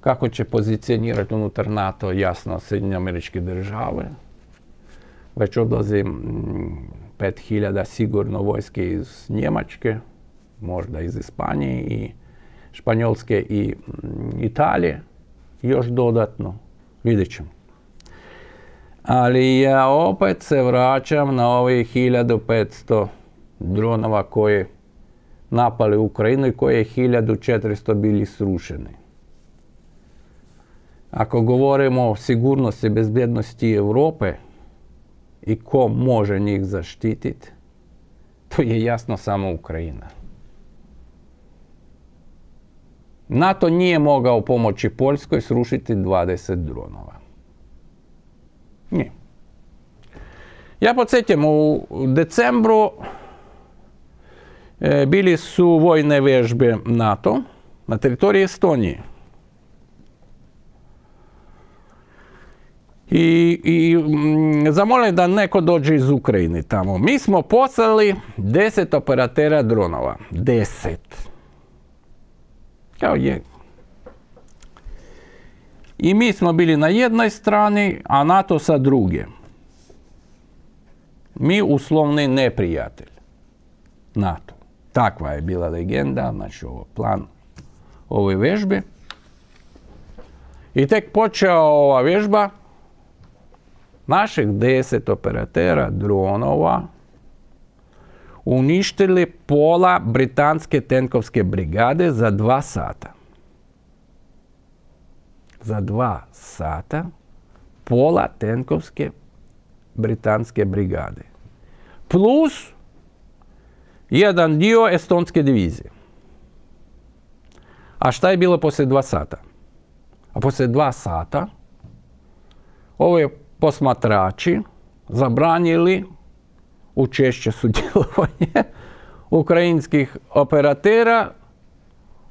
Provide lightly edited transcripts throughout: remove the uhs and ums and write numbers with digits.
Kako će pozicionirati unutar NATO, jasno, Sjedinjene Američke Države. Već odlazi 5000 sigurno vojske iz Njemačke, možda iz Ispanije i Španjolske i Italije. Još dodatno, vidjet ćemo. Ali ja opet se vraćam na ovih 1500 dronova koje napali Ukrajinu i koje je 1400 bili srušeni. Ako govorimo o sigurnosti i bezbjednosti Europe i ko može njih zaštititi, to je jasno samo Ukrajina. NATO nije mogao pomoći Poljskoj srušiti 20 dronova. Nije. Ja podsjećam, u decembru bili su vojne vježbe NATO na teritoriji Estonije. I zamolili da neko dođe iz Ukrajine tamo. Mi smo poslali 10 operatera dronova. 10. Kao je. I mi smo bili na jednoj strani, a NATO sa druge. Mi uslovni neprijatelj NATO. Takva je bila legenda, znači plan ove vježbe. I tek počela ova vježba, naših 10 operatera dronova uništili pola britanske tenkovske brigade za 2 sata. Za 2 sata pola tenkovske britanske brigade. Plus jedan dio estonske divizije. A šta je bilo poslije 2 sata? A poslije 2 sata ove posmatrači zabranili učešće sudjelovanje ukrajinskih operatera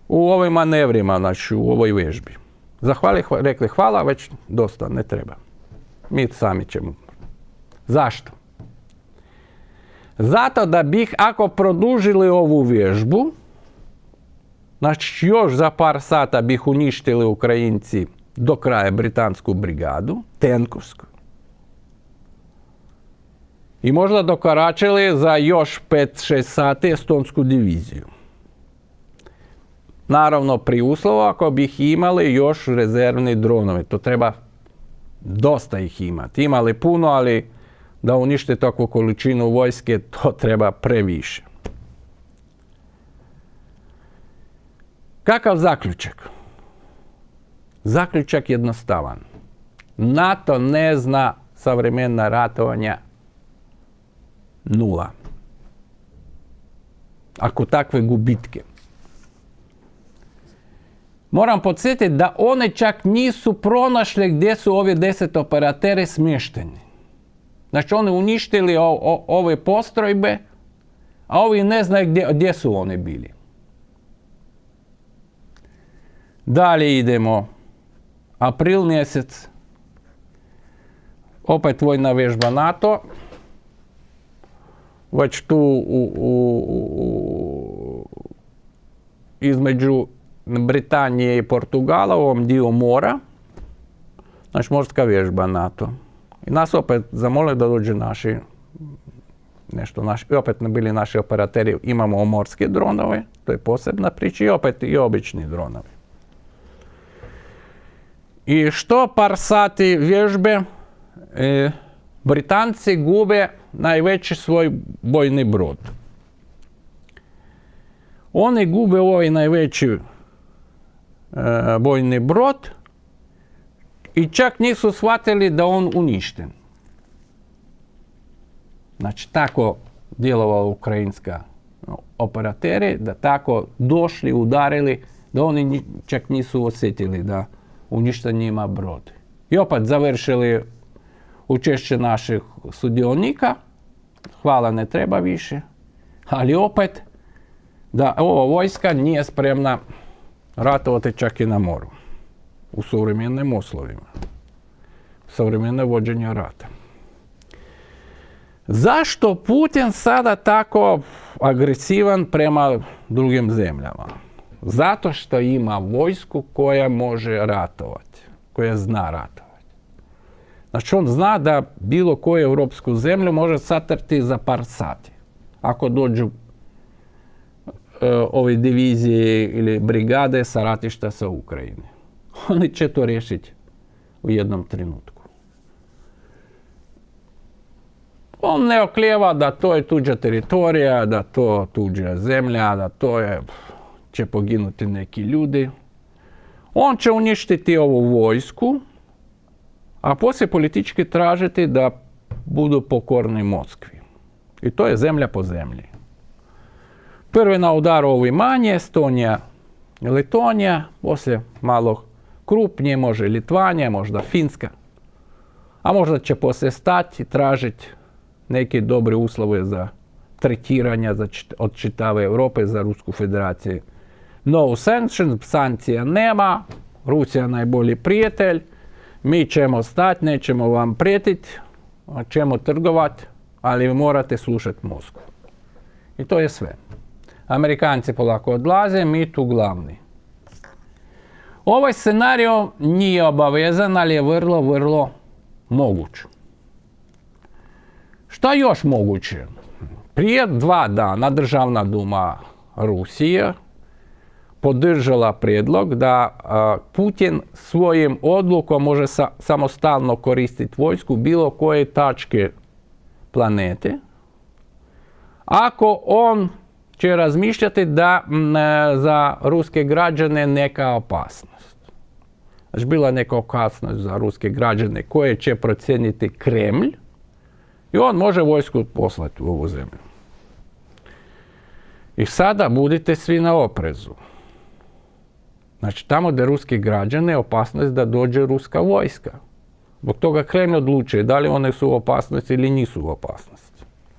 u ovim manevrima, znači u ovoj vježbi. Rekli hvala, već dosta, ne treba. Mi sami ćemo. Zašto? Zato da bi, ako produžili ovu vježbu, znači još za par sata bi uništili Ukrajinci do kraja britansku brigadu, tenkovsku. I možda dokoračili za još 5-6 sati estonsku diviziju. Naravno, pri uslovu ako bi ih imali još rezervni dronovi. To treba dosta ih imati. Imali puno, ali da unište takvu količinu vojske, to treba previše. Kakav zaključak? Zaključak jednostavan. NATO ne zna savremena ratovanja 0. Ako takve gubitke. Moram podsjetiti da one čak nisu pronašle gdje su ove 10 operatere smješteni. Znači oni uništili ove postrojbe, a ovi ne znaju gdje su oni bili. Dalje idemo. April mjesec. Opet vojna vježba NATO. Već tu između Britanije i Portugala u ovom dio mora. Znači morska vježba NATO. I nas opet zamole da dođe naši, i opet ne bili naši operateri, imamo morske dronove, to je posebna priča, i opet i obični dronovi. I što par sati vježbe, Britanci gube najveći svoj bojni brod. Oni gube ovaj najveći bojni brod i čak nisu shvatili da on uništen. Znači tako djelovao ukrajinska operateri, da tako došli, udarili, da oni čak nisu osjetili da uništen njima brod. I opet završili učešće naših sudionika, hvala ne treba više, ali opet da ova vojska nije spremna ratovati čak i na moru, u suvremenim uslovima, suvremeno vođenje rata. Zašto Putin sada tako agresivan prema drugim zemljama? Zato što ima vojsku koja može ratovati, koja zna ratovati. Znači on zna da bilo koju europsku zemlju može satrti za par sati. Ako dođu ove divizije ili brigade sa ratišta sa Ukrajine. Oni će to riješiti u jednom trenutku. On ne oklijeva da to je tuđa teritorija, da to tuđa zemlja, da to će poginuti neki ljudi. On će uništiti ovu vojsku, a poslije politički tražiti da budu pokorni Moskvi. I to je zemlja po zemlji. Prvi na udaru ovi manje, Estonija i Letonija, poslije malo krupnije, može Litvanija, možda Finska. A možda će poslije stati i tražiti neke dobre uslove za tretiranje od čitave Europe za Rusku federaciju. No sanctions, sankcija nema, Rusija najbolji prijatelj, mi ćemo stati, nećemo vam prijetiti, ćemo trgovati, ali vi morate slušati Moskvu. I to je sve. Amerikanci polako odlaze, mi tu glavni. Ovaj scenario nije obavezan, ali je vrlo, vrlo moguć. Šta još moguće? Prije 2 dana Državna duma Rusije podržala prijedlog da Putin svojim odlukom može samostalno koristiti vojsku bilo koje tačke planete, ako on će razmišljati da za ruske građane neka opasnost. Znači bila neka opasnost za ruske građane koje će procijeniti Kremlj i on može vojsku poslati u ovu zemlju. I sada budite svi na oprezu. Znači tamo gdje ruski građane opasnost da dođe ruska vojska. Zbog toga Kremlj odlučuje da li one su u opasnosti ili nisu u opasnosti.